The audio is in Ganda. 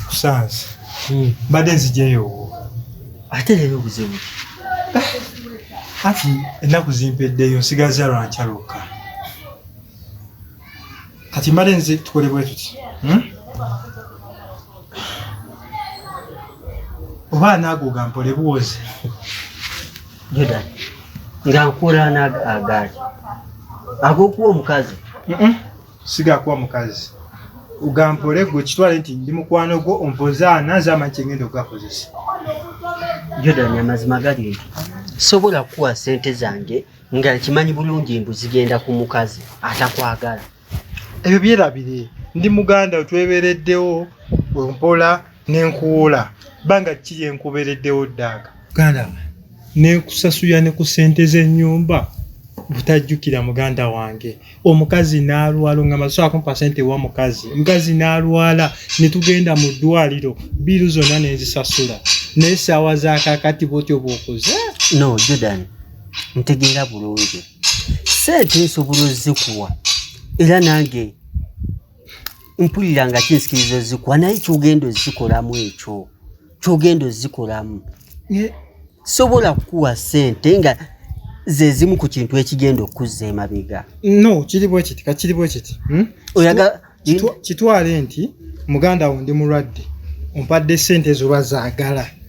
Kusanze. Mbadde nzijeyo. Ate leero buzibu. Ati ennaku zimpeddeyo nsigaza lwancaluka. Kati mbadde nze tukole bwe tuti. Oba naago gampole buwoze. Jordan. Nga nkola n'agaali. Agokuwa omukazi. Sigakuwa mukazi. Ugampole gwe kitwale nti ndi mukwano gwo ompozaana zama kyengendo gakozesa. Jordan amazima gali nti sobola kuwa sente zange nga kimanyi bulungi mbu zigenda ku mukazi atakwagala. Ebyo byerabire ndi muganda otwebereddewo mpola n'enkuwola banga kiri enkubereddewo ddaaga. Muganda n'enkusasuya ne ku sente z'ennyumba butajjukira muganda wange omukazi n'alwala nga maso akumpa sente wa mukazi mukazi n'alwala ne tugenda mu ddwaliro biru zonna n'ezisasula naye ssaawa zaakakati bwotyo bw'okoze. No Jordan ntegeera bulungi sente nsobola ozikuwa era nange mpulira nga kinsikiriza ozikuwa naye kyogenda ozikolamu ekyo kyogenda ozikolamu sobola kukuwa sente nga ze zimu ku kintu ekigenda okuzza emabega. No kiri bwe kiti kakiri bwe kiti oyaga kitwale nti muganda wo ndi mulwadde ompadde sente zo bazaagala